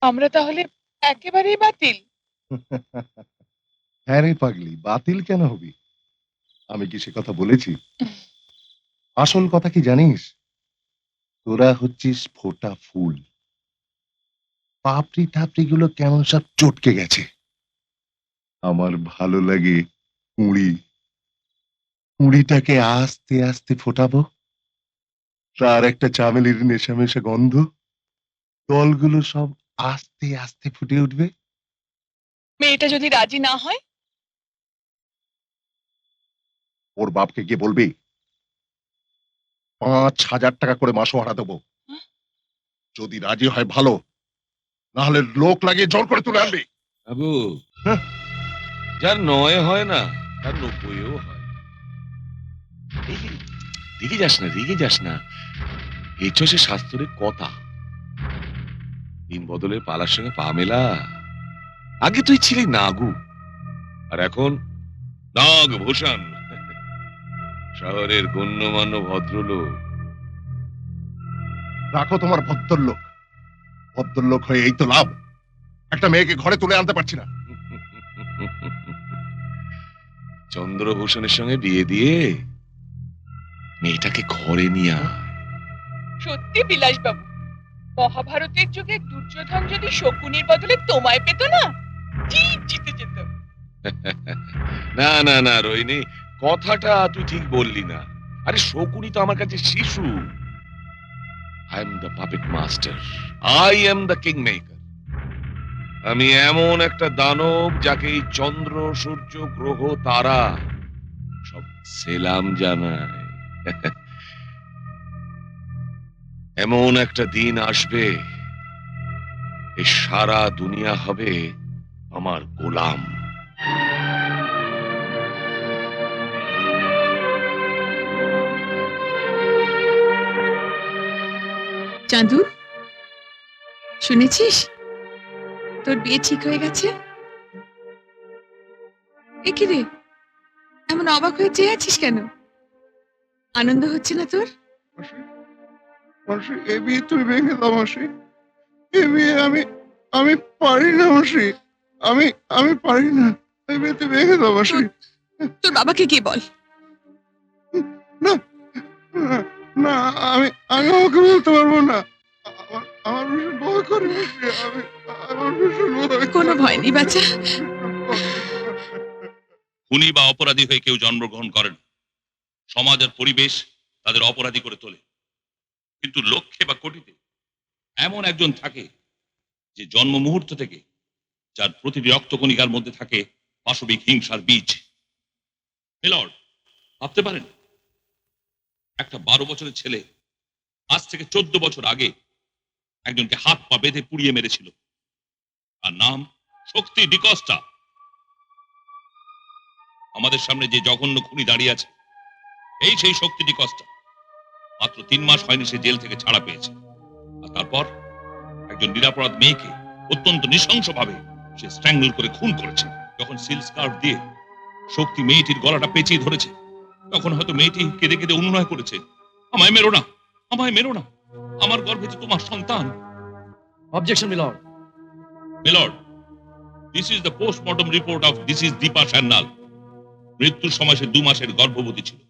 আমরা তাহলে একেবারেই বাতিল? হ্যাঁ রে পাগলি, বাতিল কেন হবি? আমি কি সে কথা বলেছি? আসল কথা কি জানিস? তোরা হচ্ছিস ফোটা ফুল। পাপড়ি থাপড়ি গুলো কেমন সব চটকে গেছে। আমার ভালো লাগে কুঁড়ি। কুঁড়িটাকে আস্তে আস্তে ফোটাবো, তার একটা চামেলির নেশা মেশা গন্ধ, দলগুলো সব আস্তে আস্তে ফুটে উঠবে। মেয়েটা যদি রাজি না হয়? ওর বাপকে গিয়ে বলবি ৫,০০০ টাকা করে মাসোহারা দেবো। হ্যাঁ? যদি রাজি হয় ভালো, না হলে লোক লাগিয়ে জোর করে তুলে আনবি। বাবু, হ্যাঁ? যার ৯ হয় না তার ৯০ও হয়। এই যে, রেগে যাস না। এই সে শাস্ত্রের কথা। দিন বদলের পালার সঙ্গে পা মেলা। আগে তুই ছিলি নাগু, আর এখন নাগভূষণ, শহরের গণ্যমান্য ভদ্রলোক। রাখো তোমার ভদ্রলোক। ভদ্রলোক হয়ে এই তো লাভ, একটা মেয়েকে ঘরে তুলে আনতে পারছি না। চন্দ্রভূষণের সঙ্গে বিয়ে দিয়ে মেয়েটাকে ঘরে নিয়ে আয়। সত্যি বিলাস বাবু, মহাভারতের যুগে দুর্যোধন যদি শকুনির বদলে তোমায় পেত না, ঠিক জিতে যেত। না না না রোহিণী, কথাটা তুই ঠিক বললি না। আরে শকুনি তো আমার কাছে শিশু। I am the puppet master, I am the king maker. আমি এমন একটা দানব যাকে এই চন্দ্র সূর্য গ্রহ তারা সব সেলাম জানায়। এমন একটা দিন আসবে, এই সারা দুনিয়া হবে আমার গোলাম। চাঁদু, শুনেছিস তোর বিয়ে ঠিক হয়ে গেছে? এ কি রে, এমন অবাক হয়ে চেয়ে আছিস কেন? আনন্দ হচ্ছে না তোর? মাসি, মাসি, এ বিয়ে তুমি ভেঙে দাও মাসি। এ বিয়ে আমি আমি পারি না মাসি। আমি আমি পারি না। এ বিয়ে তুমি ভেঙে দাও মাসি। তোর বাবাকে গিয়ে বল। না, না, না, আমি আমি ওকে বলতে পারবো না। আমার আমার ভীষণ ভয় করে মাসি। আমার ভীষণ ভয় কোনো করে। ভয় নেই বাচ্চা। খুনি বা অপরাধী হয়ে কেউ জন্মগ্রহণ করেন, সমাজ আর পরিবেশ তাদের অপরাধী করে তোলে। কিন্তু লক্ষে বা কোটিতে এমন একজন থাকে যে জন্ম মুহূর্ত থেকে যার প্রতিটি রক্তকণিকার মধ্যে থাকে পাশবিক হিংসার বীজ। মিলর্ড, ভাবতে পারেন একটা 12 বছরের ছেলে আজ থেকে 14 বছর আগে একজনকে হাত পা বেঁধে পুড়িয়ে মেরেছিল, আর নাম শক্তি ডিকস্টা। আমাদের সামনে যে জঘন্য খুনি দাঁড়িয়ে আছে, এই সেই শক্তি ডিকস্টা। মাত্র 3 মাস হয়নি সে জেল থেকে ছাড়া পেয়েছে, আর তারপর একজন নিরাপরাধ মেয়েকে অত্যন্ত নৃশংসভাবে সে স্ট্র্যাঙ্গল করে খুন করেছে। যখন সিল স্কার্ফ দিয়ে শক্তি মেয়েটির গলাটা পেঁচিয়ে ধরেছে, তখন হয়তো মেয়েটি কেঁদে কেঁদে অনুনয় করেছে, আমায় মেরো না, আমায় মেরো না, আমার গর্ভে যে তোমার সন্তান। Objection, my lord. Milord, this is the postmortem report of this is Dipa Sanyal. মৃত্যুর সময় সে 2 মাসের গর্ভবতী ছিল।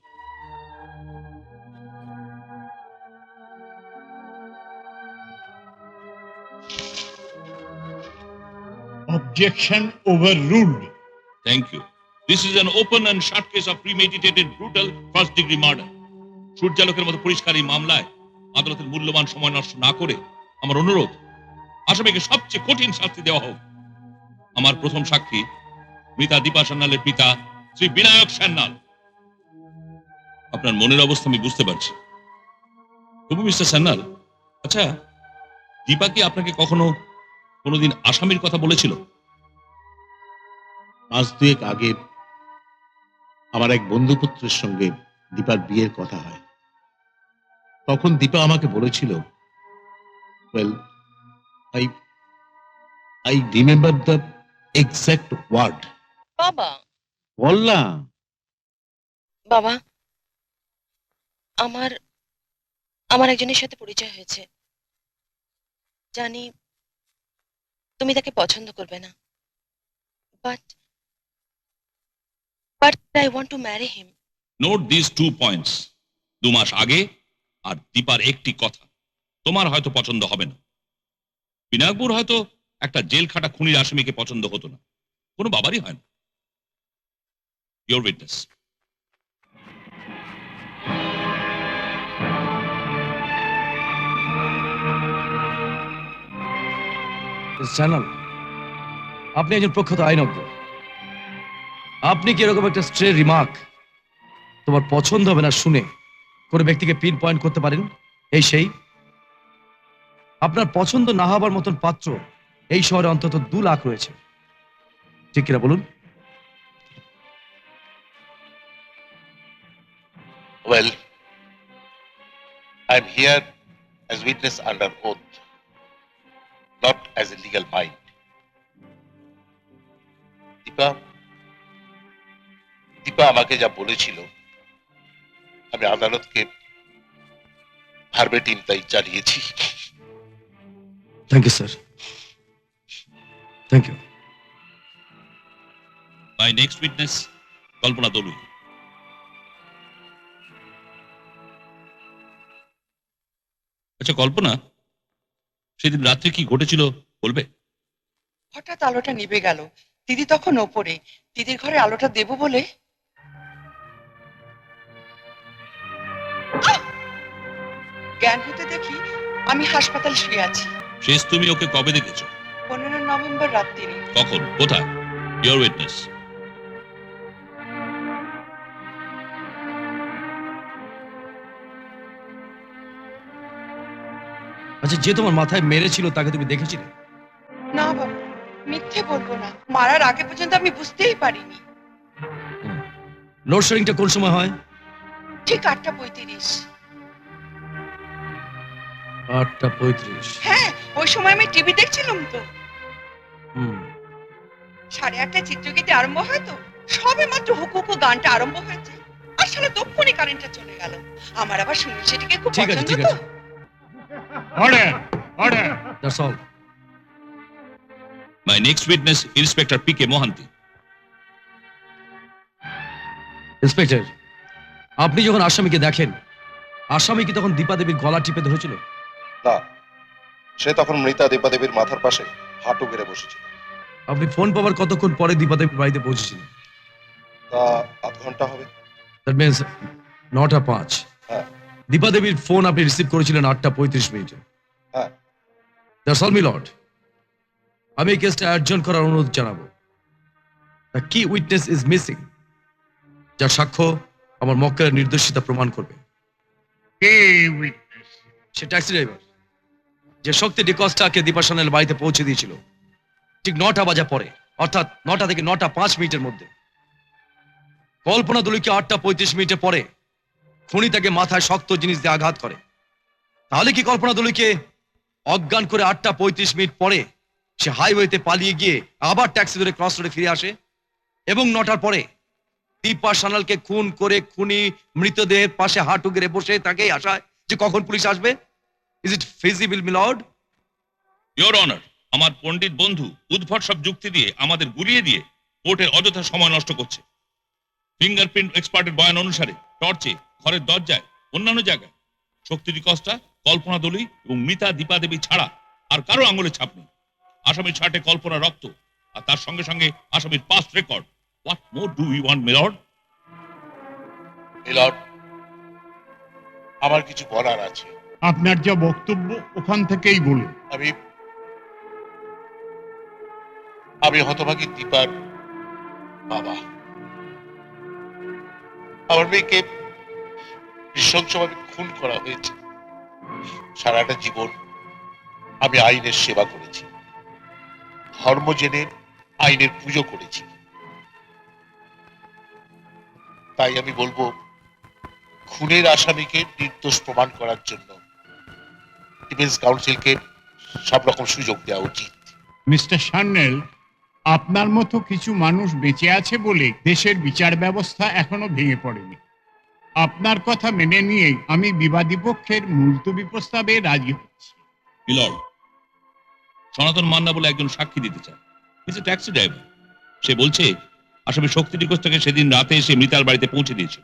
Objection overruled. Thank you. This is an open and shut case of premeditated brutal first degree murder. সূর্যালোকের মতো পরিষ্কার এই মামলায় আদালতের মূল্যবান সময় নষ্ট না করে আমার অনুরোধ, আসামিকে সবচেয়ে কঠিন শাস্তি দেওয়া হোক। আমার প্রথম সাক্ষী মৃতা দীপা সান্যালের পিতা শ্রী বিনায়ক সান্যাল। আপনার মনের অবস্থা আমি বুঝতে পারছি। তবু মিস্টার সান্যাল, আচ্ছা, দীপা কি আপনাকে কখনো কোনোদিন আসামির কথা বলেছিল? মাস দুয়েক আগে আমার এক বন্ধুপুত্রের সঙ্গে দীপার বিয়ের কথা হয়। তখন দীপা আমাকে বলেছিল, well, I I remember the exact word. বাবা, বল না। বাবা, আমার আমার একজনের সাথে পরিচয় হয়েছে। জানি তুমি তাকে পছন্দ করবে না, but but I want to marry him. Note this 2 points. 2 মাস আগে আর দীপার একটি কথা, তোমার হয়তো পছন্দ হবে না, বিনায়কপুর হয়তো একটা জেল খাটা খুনির আসামিকে পছন্দ হতো না, কোনো বাবারই হয় না। Your witness. চ্যানেল, আপনি একজন প্রখ্যাত আইনজ্ঞ। আপনি কি এরকম একটা স্ট্রে রিমার্ক তোমার পছন্দ হবে না শুনে কোনো ব্যক্তিকে পিন পয়েন্ট করতে পারেন? এই সেই আপনার পছন্দ না হবার মতন পাত্র এই শহরে অন্তত 2 লাখ রয়েছে, ঠিক কিনা বলুন? Well, I'm here as witness under oath, not as a legal mind. Dipa আমাকে যা বলেছিল আমি আদালতকে ভার্বেটিম তাই জানিয়েছি। Thank you sir, thank you. My next witness Kalpana Dolui. আচ্ছা কল্পনা, সেদিন রাত্রে কি ঘটেছিল বলবে? হঠাৎ আলোটা নিভে গেল, দিদি তখন ওপরে, দিদির ঘরে আলোটা দেব বলে জ্ঞান হতে দেখি আমি হাসপাতাল শুয়ে আছি। শেষ তুমি ওকে কবে দেখেছো? 15 নভেম্বর রাত্রি। কখন, কোথায়? Your witness. আচ্ছা, যে তোমার মাথায় মেরেছিল তাকে তুমি দেখেছিলে? না বাবু, মিথ্যে বলবো না, মারার আগে পর্যন্ত আমি বুঝতেই পারিনি। লোডশেডিংটা কোন সময় হয়? ঠিক 8:35। 8:35। হ্যাঁ, ওই সময় আমি টিভি দেখছিলাম তো। হুম। 8:30টায় চিত্রগীতি আরম্ভ হয় তো, সবে মাত্র হুকু গানটা আরম্ভ হয়েছে আর শালা তক্ষুনি কারেন্টটা চলে গেল। আমার আবার সুনীল শেঠিকে খুব ঠিক আছে, পছন্দ ঠিক তো। আছে। Order order that's all. My next witness inspector PK. Mohanty. Inspector, আপনি যখন আসামিকে দেখেন, আসামি কি তখন দীপা দেবীর গলা টিপে ধরেছিল? না, সে তখন মৃতা দীপা দেবীর মাথার পাশে হাঁটু গেড়ে বসেছিল। আপনি ফোন পাওয়ার কতক্ষণ পরে দীপা দেবীর বাড়িতে পৌঁছেছিলেন? তা আধ ঘন্টা হবে। That means 9:05। হ্যাঁ। দীপা দেবীর ফোন আপনি রিসিভ করেছিলেন 8:35। হ্যাঁ। That's all me Lord. আমি এই কেসটা অ্যাডজন করার অনুরোধ জানাবো। দ্য কি উইটনেস ইজ মিসিং, যার সাক্ষ্য আমার মক্কেলের নির্দোষিতা প্রমাণ করবে। সে ট্যাক্সি ড্রাইভার যে শক্তি ডিকস্টাকে দীপা সান্যাল বাড়িতে পৌঁছে দিয়েছিল ঠিক 9টা বাজা পরে, অর্থাৎ 9টা থেকে 9:05 মধ্যে। কল্পনা দলুইকে 8:35 পরে খুনি তাকে মাথায় শক্ত জিনিস দিয়ে আঘাত করে। তাহলে কি কল্পনা দলুইকে অজ্ঞান করে 8:35 পরে সে হাইওয়েতে পালিয়ে গিয়ে আবার ট্যাক্সি ধরে ক্রস রোডে ফিরে আসে এবং 9টার পরে দীপা সান্যালকে খুন করে খুনি মৃতদেহের পাশে হাঁটু গেড়ে বসে তাকেই আশায় যে কখন পুলিশ আসবে? Is it feasible me Lord? Your honour, আমার পণ্ডিত বন্ধু উদ্ভট সব যুক্তি দিয়ে আমাদের গুলিয়ে দিয়ে কোর্টের অযথা সময় নষ্ট করছে। ফিঙ্গারপ্রিন্ট এক্সপার্টের বয়ান অনুসারে টর্চে, ঘরের দরজায়, অন্যান্য জায়গায় শক্তি ডিকস্টা, কল্পনা দলুই এবং মৃতা দীপা দেবী ছাড়া আর কারো আঙুলের ছাপ নেই। আসামির ছাটে কল্পনা রক্ত আর তার সঙ্গে সঙ্গে আসামির past record. What more do you want milord? Milord, আমার কিছু বলার আছে। আপনার যা বক্তব্য ওখান থেকেই বলুন। আমি হতভাগী দীপার বাবা। আমার মেয়েকে নৃশংসভাবে খুন করা হয়েছে। সারাটা জীবন আমি আইনের সেবা করেছি, ধর্ম জেনে আইনের পুজো করেছি। তাই আমি বলবো, খুনের আসামিকে নির্দোষ প্রমাণ করার জন্য ডিফেন্স কাউন্সিলকে সব রকম সুযোগ দেওয়া উচিত। মিস্টার সান্যাল, আপনার মতো কিছু মানুষ বেঁচে আছে বলে দেশের বিচার ব্যবস্থা এখনো ভেঙে পড়েনি। আপনার কথা মেনে নিয়েই আমি বিবাদী পক্ষের মুলতবি প্রস্তাবে রাজি হচ্ছি। মিলর্ড, সনাতন মান্না বলে একজন সাক্ষী দিতে চায়। Is a taxi driver. সে বলছে আসামি শক্তি নিখোঁজটাকে সেদিন রাতে এসে মৃতার বাড়িতে পৌঁছে দিয়েছিল।